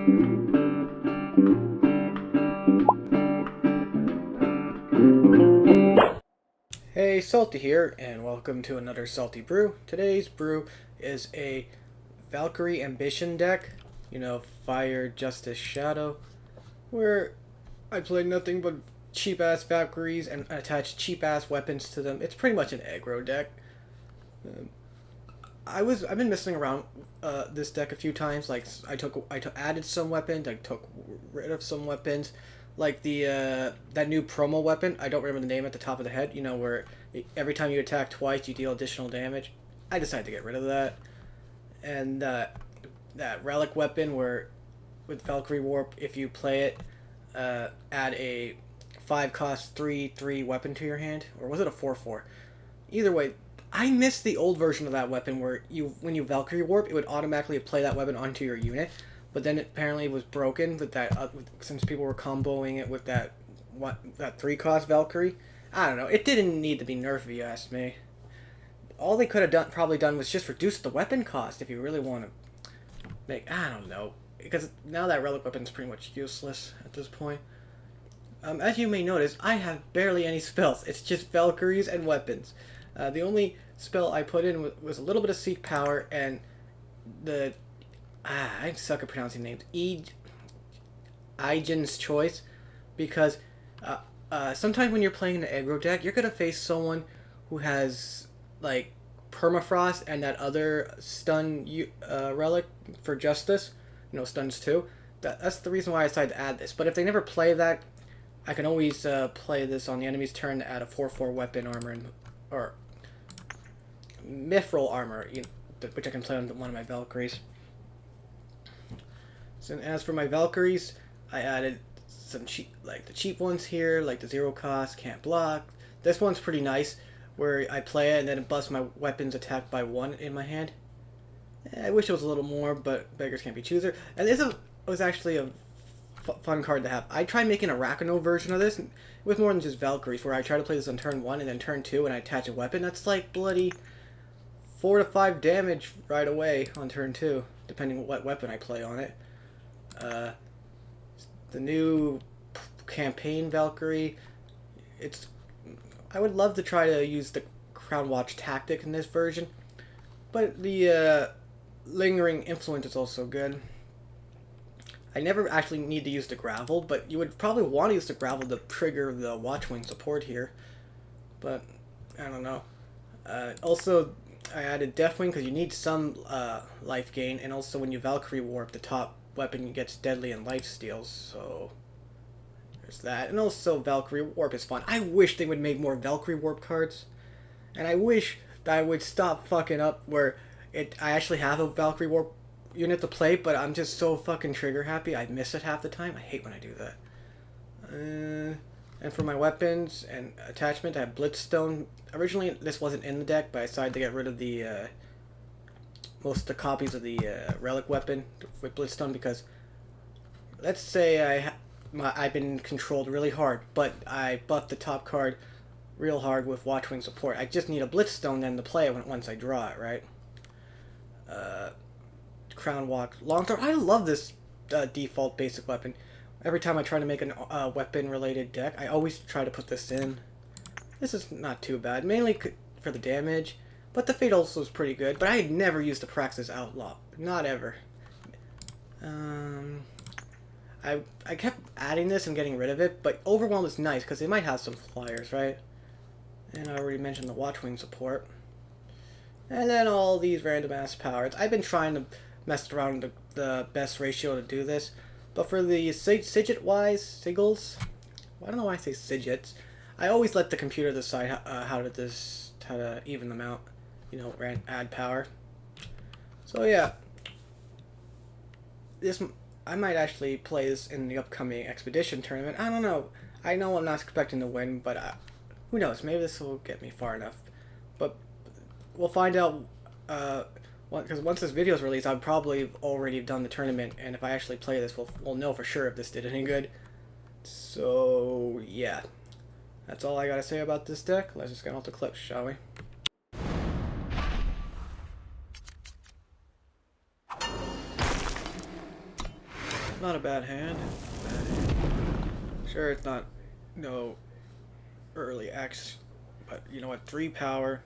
Hey, Salty here, and welcome to another Salty Brew. Today's brew is a Valkyrie Ambition deck, Fire, Justice, Shadow, where I play nothing but cheap-ass Valkyries and attach cheap-ass weapons to them. It's pretty much an aggro deck. I've been messing around this deck a few times. Like I added some weapons, I took rid of some weapons, like the that new promo weapon. I don't remember the name at the top of the head. Where every time you attack twice, you deal additional damage. I decided to get rid of that, and that relic weapon where with Valkyrie Warp, if you play it, add a 5-cost 3/3 weapon to your hand, or was it a 4/4? Either way, I missed the old version of that weapon where when you Valkyrie Warp, it would automatically play that weapon onto your unit. But then it apparently was broken with that since people were comboing it with that 3-cost Valkyrie. I don't know. It didn't need to be nerfed, if you ask me. All they could have probably done was just reduce the weapon cost if you really want to make. I don't know, because now that relic weapon is pretty much useless at this point. As you may notice, I have barely any spells. It's just Valkyries and weapons. The only spell I put in was a little bit of Seek Power and the... I suck at pronouncing names. Aigen's Choice. Because sometimes when you're playing an aggro deck, you're going to face someone who has, like, Permafrost and that other stun relic for Justice. Stuns too. That's the reason why I decided to add this. But if they never play that, I can always play this on the enemy's turn to add a 4/4 weapon armor or mithril armor, which I can play on one of my Valkyries. So as for my Valkyries, I added some the cheap ones here, like the 0-cost, can't block. This one's pretty nice, where I play it and then it busts my weapons attack by 1 in my hand. I wish it was a little more, but beggars can't be choosers. And this was actually a fun card to have. I tried making a Rakano version of this with more than just Valkyries, where I try to play this on turn 1 and then turn 2 and I attach a weapon. That's like bloody 4 to 5 damage right away on turn 2, depending on what weapon I play on it. The new campaign Valkyrie, I would love to try to use the Crown Watch tactic in this version, but the lingering influence is also good. I never actually need to use the gravel, but you would probably want to use the gravel to trigger the Watchwing support here, but I don't know. Also, I added Deathwing because you need some life gain, and also when you Valkyrie Warp, the top weapon gets deadly and life steals, so there's that. And also Valkyrie Warp is fun. I wish they would make more Valkyrie Warp cards, and I wish that I would stop fucking up where I actually have a Valkyrie Warp unit to play, but I'm just so fucking trigger happy I miss it half the time. I hate when I do that. And for my weapons and attachment, I have Blitzstone. Originally this wasn't in the deck, but I decided to get rid of the most of the copies of the relic weapon with Blitzstone, because let's say I've been controlled really hard, but I buffed the top card real hard with Watchwing support. I just need a Blitzstone then to play it once I draw it, right? Crown Walk Long-Throw. I love this default basic weapon. Every time I try to make a weapon-related deck, I always try to put this in. This is not too bad, mainly for the damage, but the Fate also is pretty good. But I had never used the Praxis Outlaw. Not ever. I kept adding this and getting rid of it, but Overwhelm is nice because they might have some flyers, right? And I already mentioned the Watchwing support. And then all these random ass powers. I've been trying to mess around with the best ratio to do this, but for the sigils, I don't know why I say sigits. I always let the computer decide how to even them out, add power. So yeah, I might actually play this in the upcoming expedition tournament. I don't know. I know I'm not expecting to win, but who knows? Maybe this will get me far enough. But we'll find out. Because once this video is released, I'll probably already done the tournament, and if I actually play this, we'll know for sure if this did any good. So yeah, that's all I gotta say about this deck. Let's just get on to the clips, shall we? Not a bad hand. Bad hand. Sure, it's not no early X, but you know what? 3 power.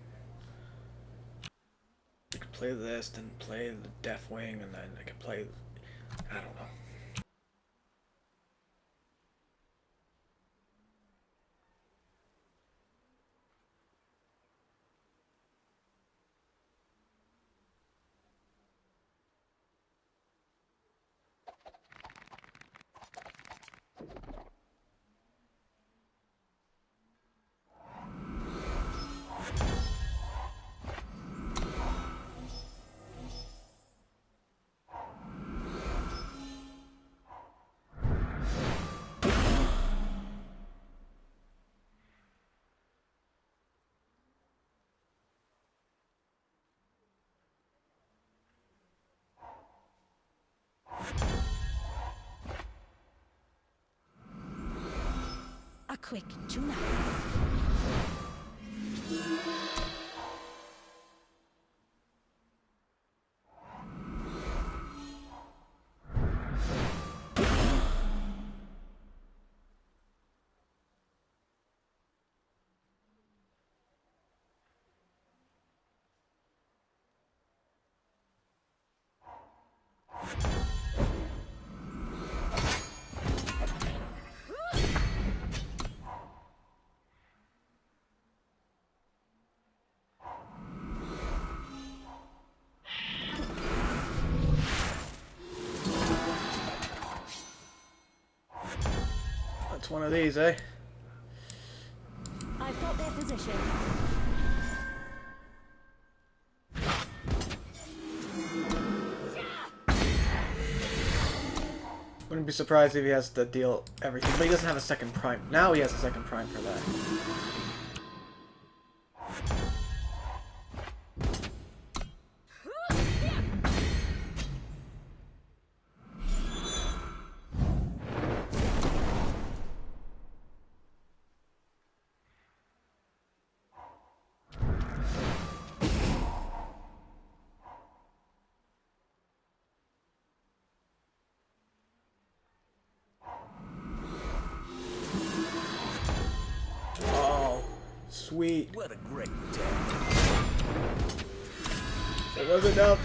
I could play this, then play the Death Wing, and then I could play. I don't know. A quick tune-up. That's one of these, eh? I've got their position. Wouldn't be surprised if he has to deal everything, but he doesn't have a second prime. Now he has a second prime for that. Oh, sweet. What a great day. It was enough.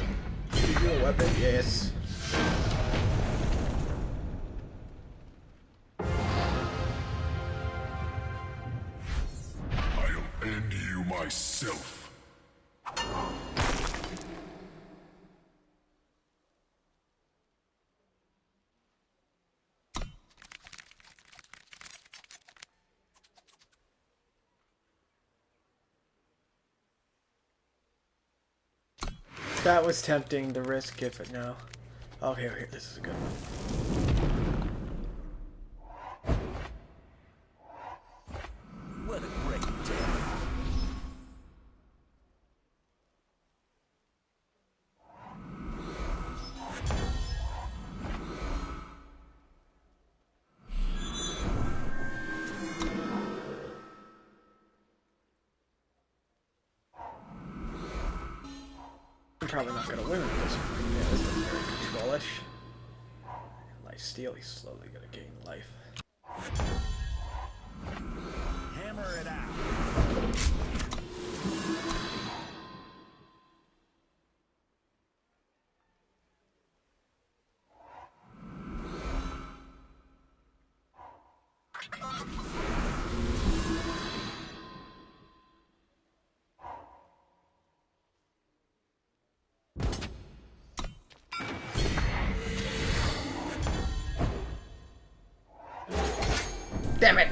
Should you do a weapon? Yes. I'll end you myself. That was tempting to risk it, but no. Okay, here, this is a good one. What a great day. I'm probably not gonna win with this one. Yeah, this is very control-ish. Life steal, he's slowly gonna gain life. Hammer it out. Damn it!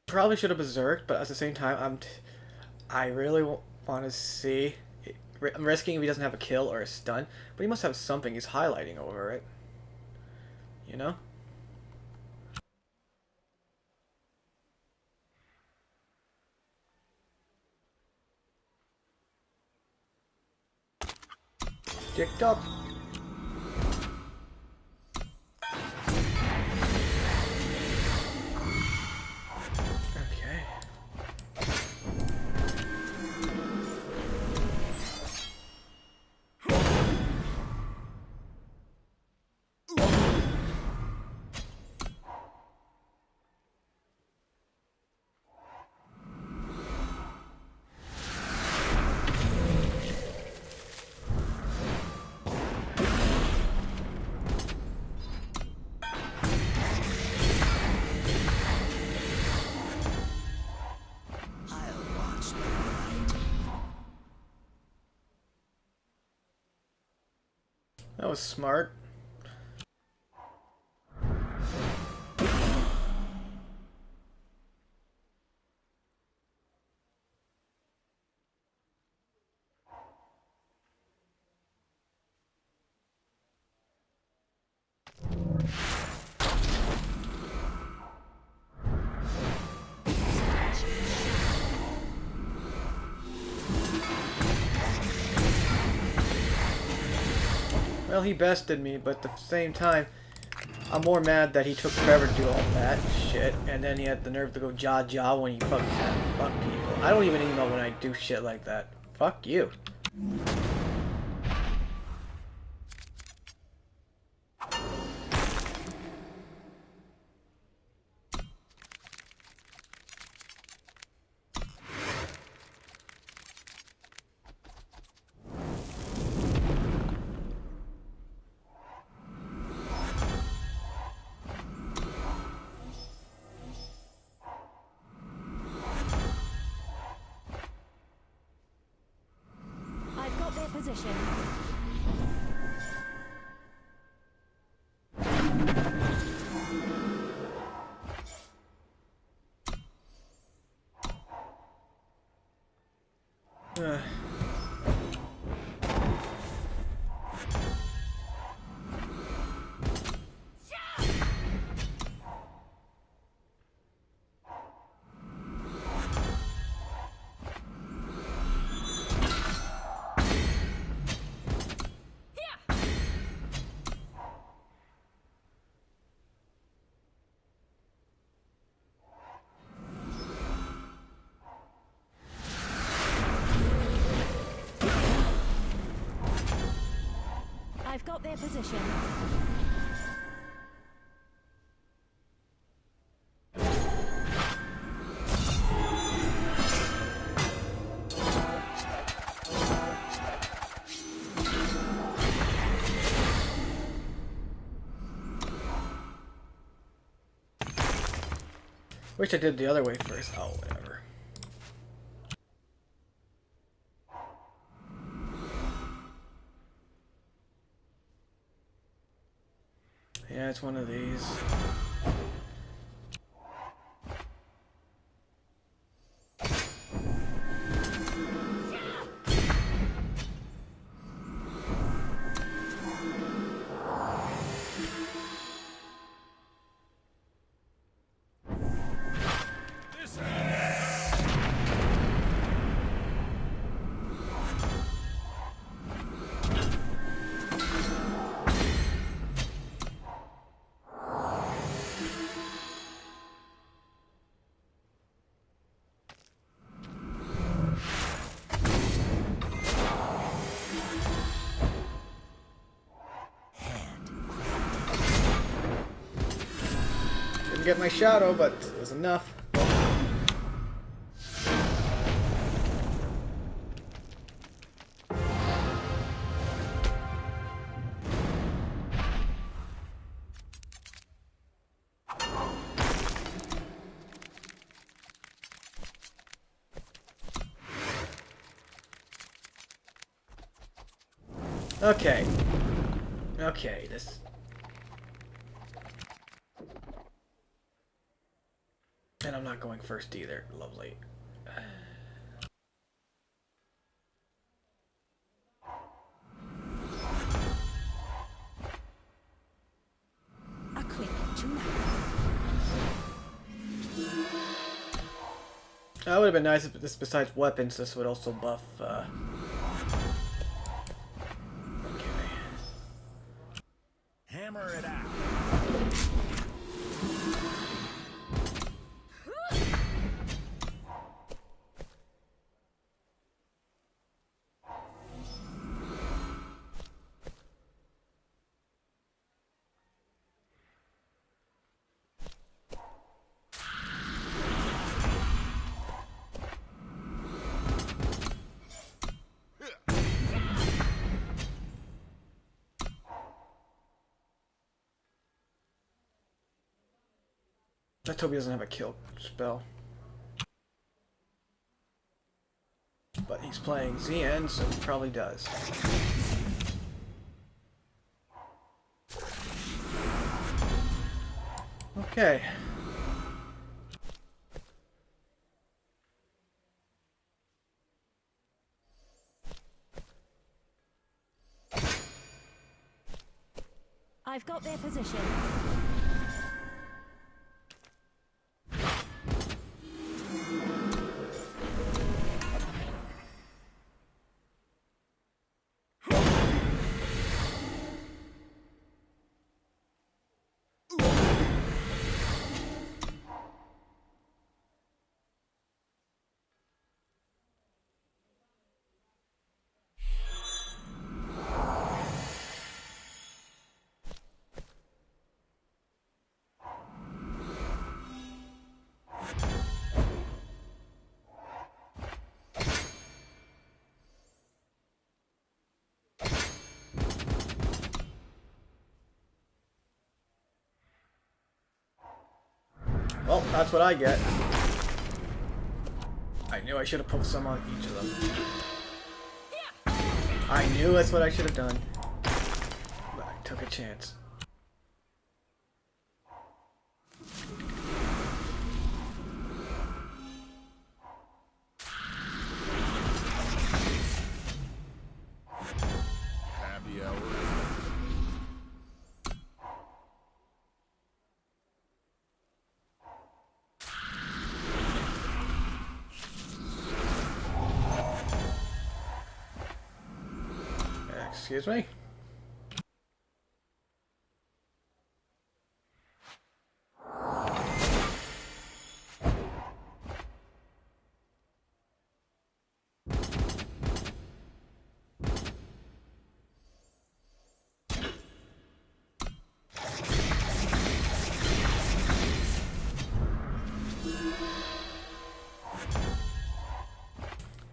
Probably should have berserked, but at the same time, I really want to see. I'm risking if he doesn't have a kill or a stun, but he must have something he's highlighting over it. You know? Dicked up. was smart. Well, he bested me, but at the same time, I'm more mad that he took forever to do all that shit, and then he had the nerve to go jaw when he fuck people. I don't even emo when I do shit like that. Fuck you. I've got their position. I've got their position. Wish I did the other way first. Oh, whatever. Yeah, it's one of these. Didn't get my shadow, but it was enough. Okay. Okay, this... And I'm not going first either. Lovely. A quick tune-up. That would have been nice if this, besides weapons, this would also buff, Okay. Hammer it out. Let's hope he doesn't have a kill spell. But he's playing ZN, so he probably does. Okay. I've got their position. Well, that's what I get. I knew I should have put some on each of them. I knew that's what I should have done. But I took a chance. Happy hour. Excuse me?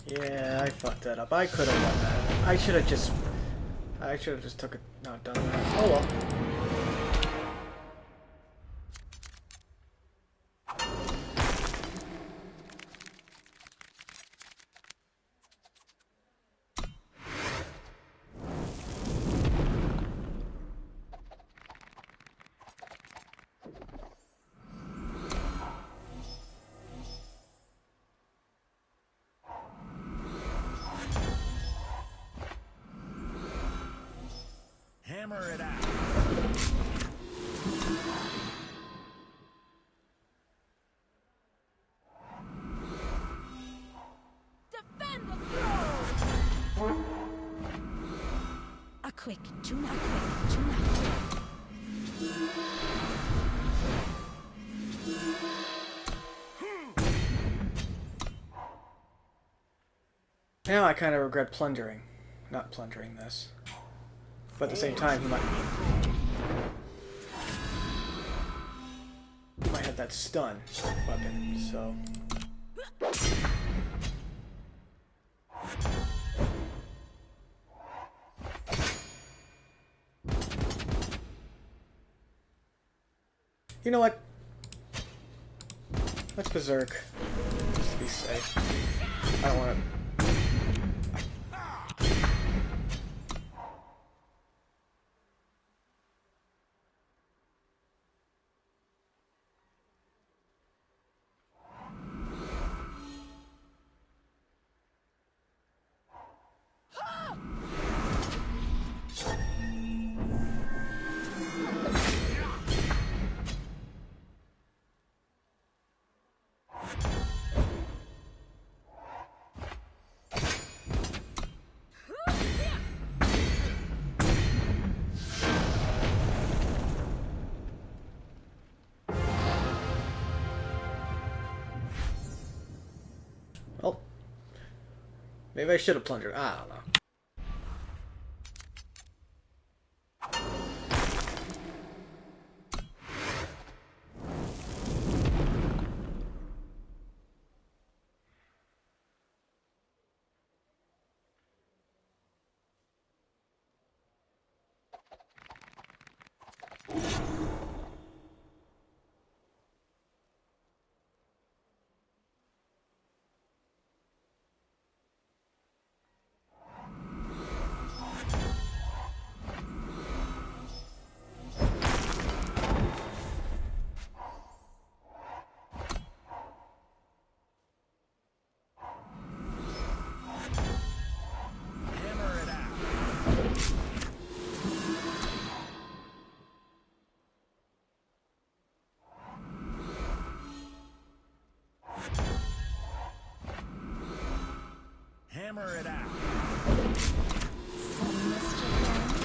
Yeah, I fucked that up. I could have done that. I should have just took it, not done that. Oh well. Hammer it out. Defend the throne! A quick, tuna quick, tuna quick. Now I kind of regret plundering. Not plundering this. But at the same time, he might have that stun weapon, so... You know what? Let's berserk. Just to be safe. I don't want to... Well, maybe I should have plundered. I don't know. Hammer it out. Some mischief done.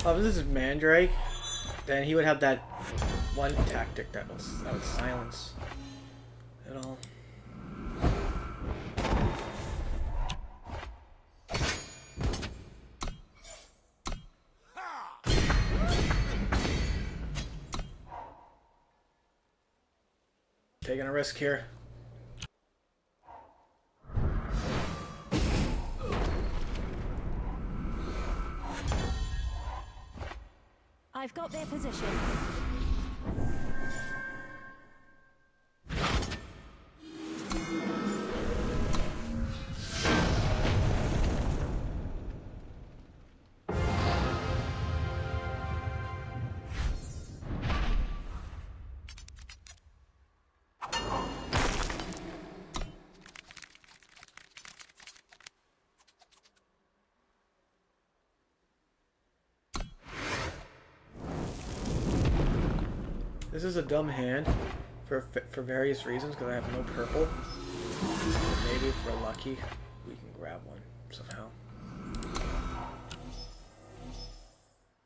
Oh, if this is Mandrake, then he would have that one tactic that would silence it all. Taking a risk here. I've got their position. This is a dumb hand for various reasons because I have no purple. But maybe if we're lucky, we can grab one somehow.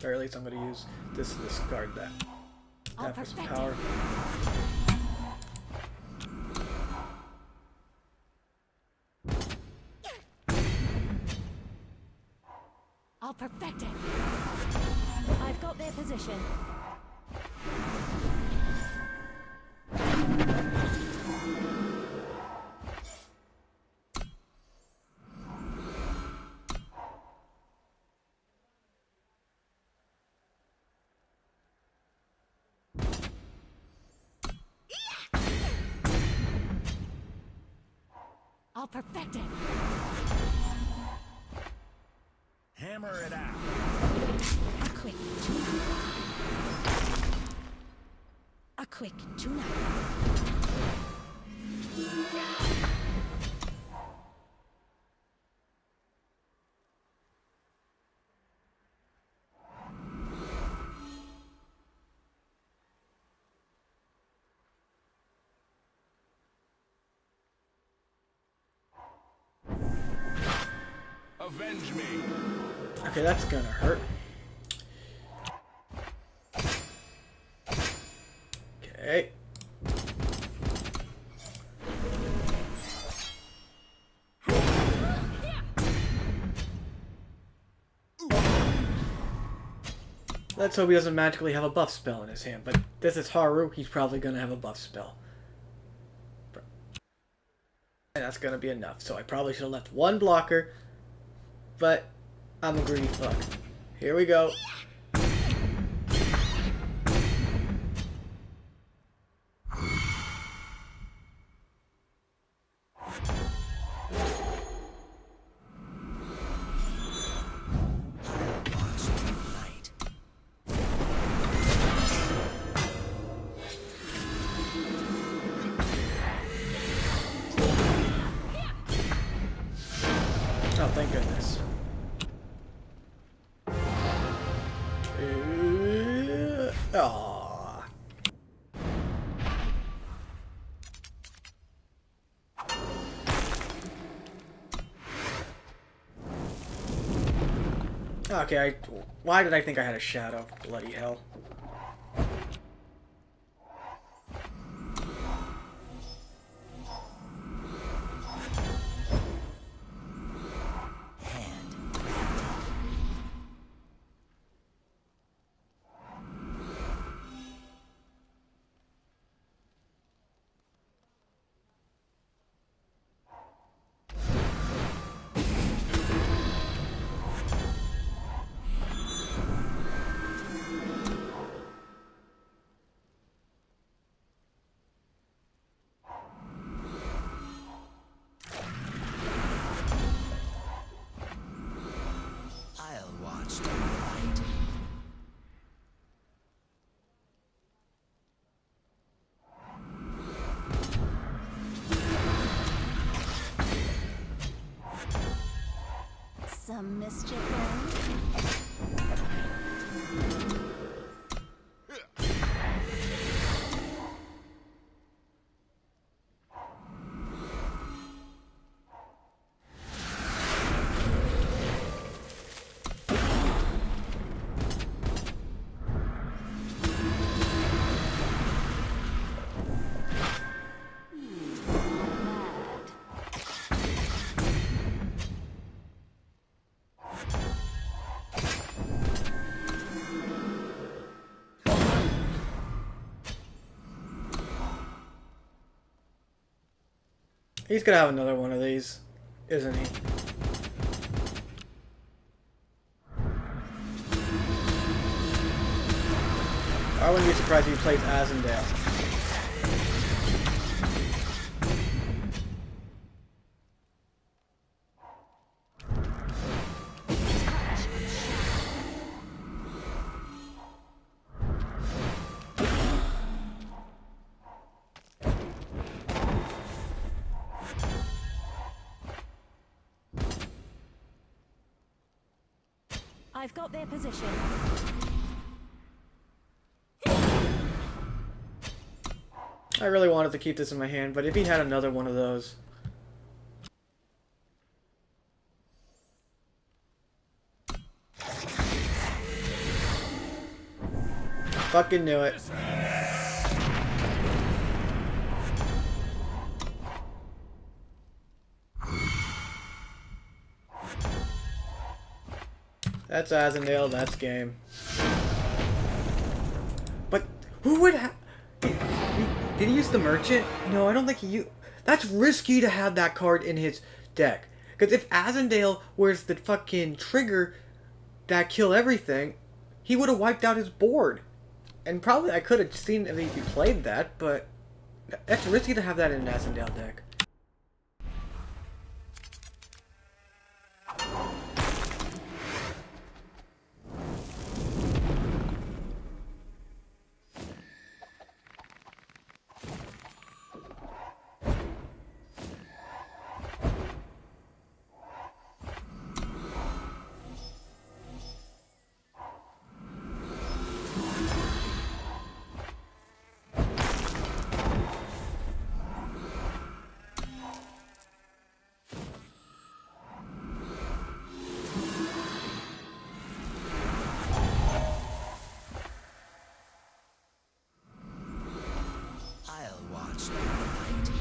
Or at least I'm going to use this to discard that. I'll For some perfect power. I'll perfect it. I've got their position. I'll perfect it. Hammer it out. A quick tune-up. A quick tune-up. Avenge me. Okay, that's gonna hurt. Okay. Let's hope he doesn't magically have a buff spell in his hand, but this is Haru, he's probably gonna have a buff spell. And that's gonna be enough, so I probably should have left one blocker, but I'm a greedy fuck. Here we go. Oh, thank goodness. Aww. Okay, why did I think I had a shadow? Bloody hell. I'll watch the light. Some mischief done. He's gonna have another one of these, isn't he? I wouldn't be surprised if he plays Azendale. I've got their position. I really wanted to keep this in my hand, but if he had another one of those... Fucking knew it. That's Azendale, that's game. But who would have... Did he use the merchant? No, I don't think he used... That's risky to have that card in his deck. Because if Azendale was the fucking trigger that kill everything, he would have wiped out his board. And probably I could have seen if he played that, but that's risky to have that in an Azendale deck. I'll watch through the night.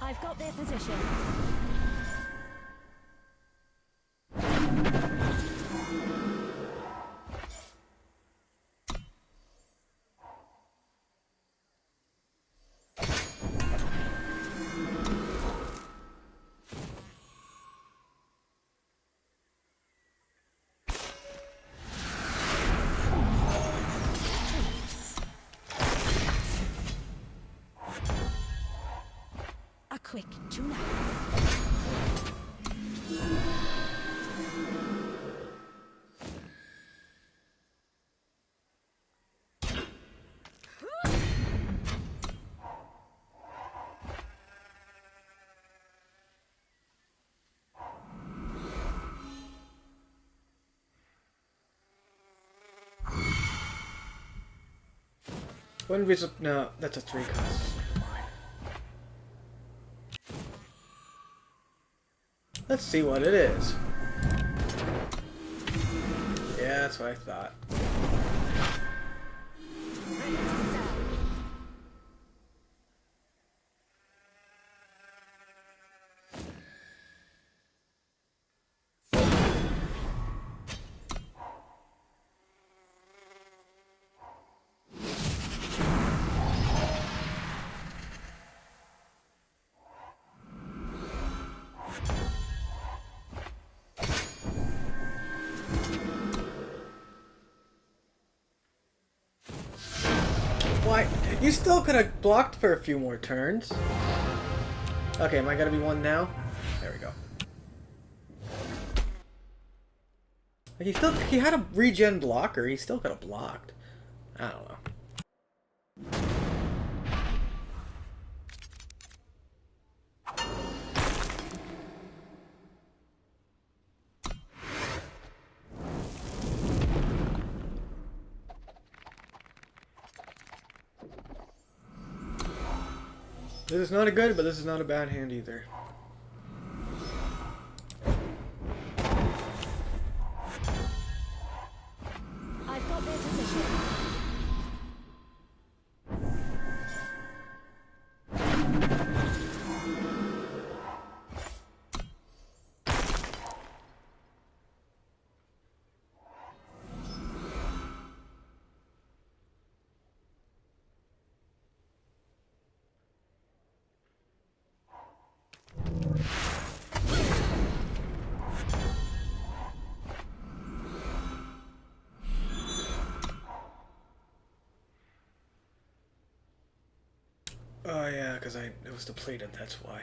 I've got their position. A quick tune-up. Wouldn't be... No, that's a 3 cost. Let's see what it is. Yeah, that's what I thought. Why? You still could have blocked for a few more turns. Okay, am I gonna be one now? There we go. Like he had a regen blocker. He still could have blocked. I don't know. This is not a good, but this is not a bad hand either. I've got their position. Oh yeah, because it was depleted, that's why.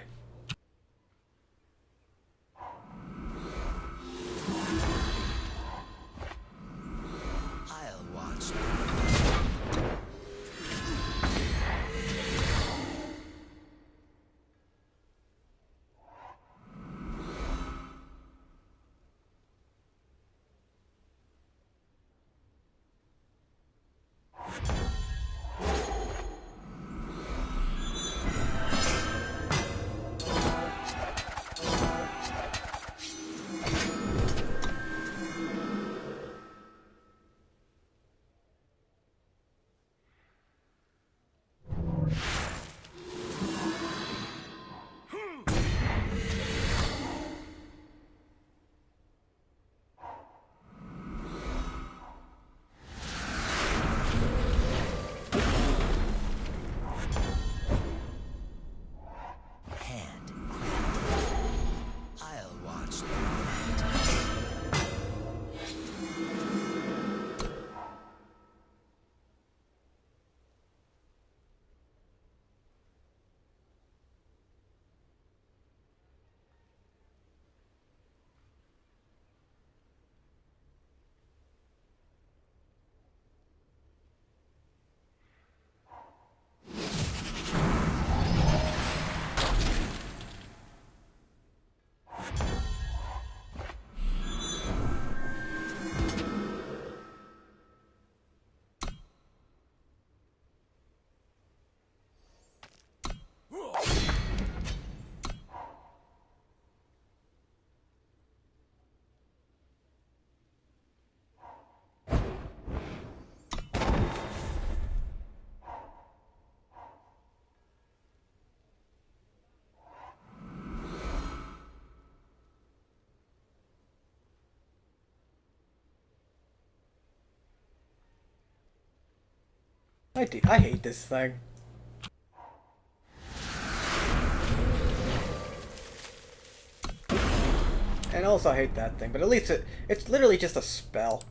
I'll watch. Handcrafted. I'll watch the night. I hate this thing. And also I hate that thing, but at least it's literally just a spell.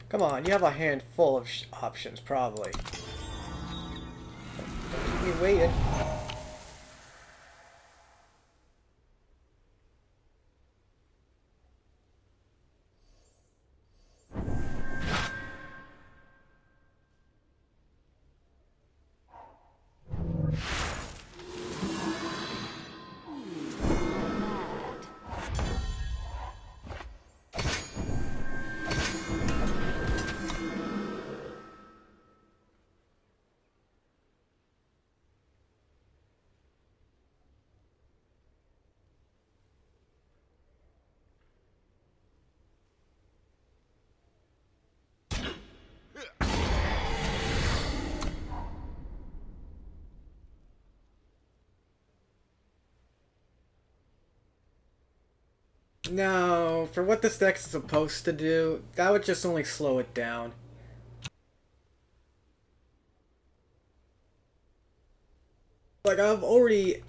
Come on, you have a hand full of options, probably. Don't keep me waiting. No, for what this deck is supposed to do, that would just only slow it down. Like, I've already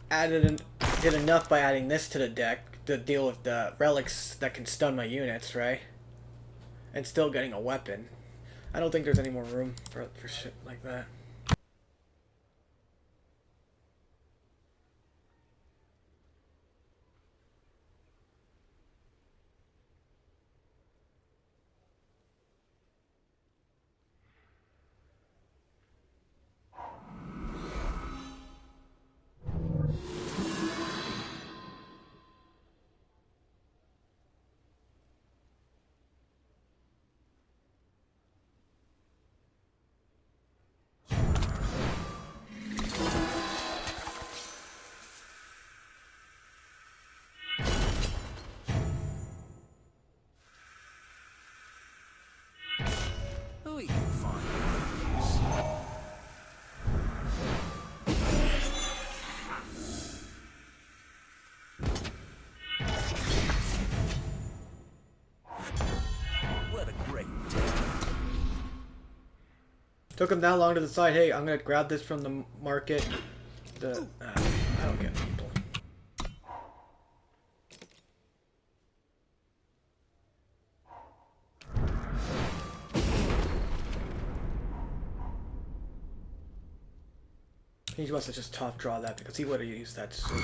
did enough by adding this to the deck to deal with the relics that can stun my units, right? And still getting a weapon. I don't think there's any more room for shit like that. we can find these. What a great day. Took him that long to decide, hey, I'm gonna grab this from the market. I don't get people. He must have just top draw that because he would have used that soon.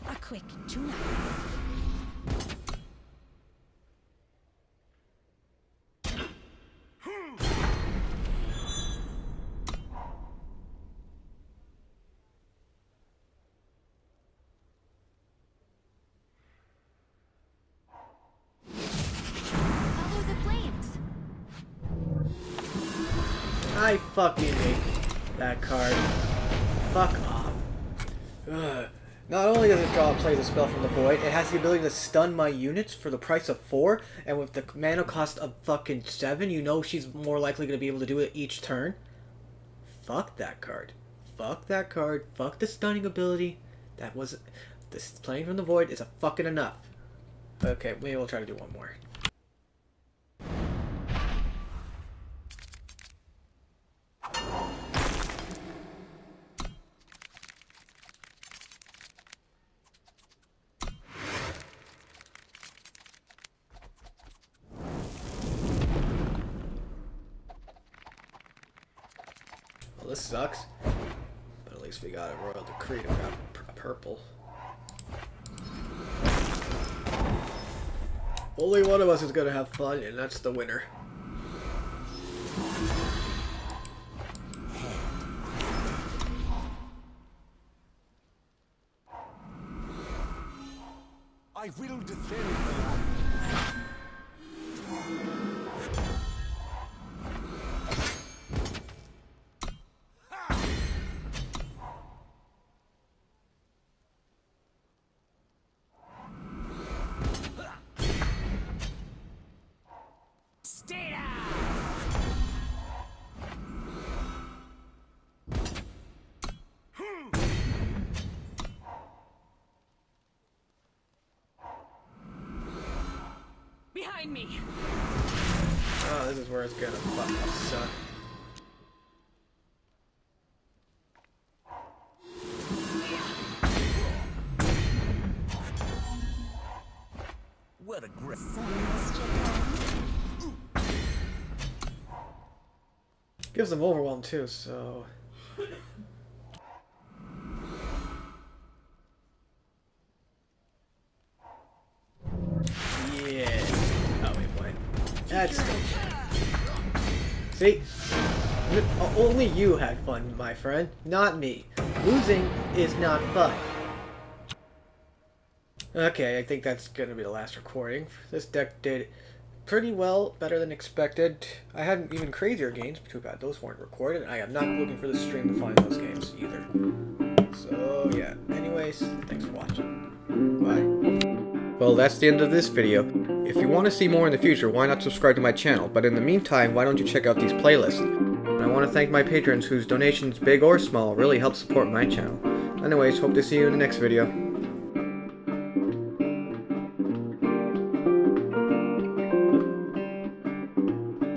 A quick tune-up. Follow the flames. I fucking hate that card. Fuck off. Ugh. Not only does it play the spell from the void, it has the ability to stun my units for the price of 4, and with the mana cost of fucking 7, you know she's more likely going to be able to do it each turn. Fuck that card. Fuck that card. Fuck the stunning ability. That was... This playing from the void is a fucking enough. Okay, maybe we'll try to do one more. Well, this sucks, but at least we got a Royal Decree to grab a purple. Only one of us is gonna have fun, and that's the winner. I will defend the land. Stay down! Behind me. Oh, this is where it's gonna fucking suck. What a great... Gives them overwhelm too, so... Yeah. Oh wait, what? That's... See? Only you had fun, my friend, not me. Losing is not fun. Okay, I think that's gonna be the last recording. This deck did pretty well, better than expected. I had even crazier games, but too bad those weren't recorded. I am not looking for the stream to find those games either. So yeah, anyways, thanks for watching. Bye. Well, that's the end of this video. If you want to see more in the future, why not subscribe to my channel? But in the meantime, why don't you check out these playlists? And I want to thank my patrons whose donations, big or small, really help support my channel. Anyways, hope to see you in the next video.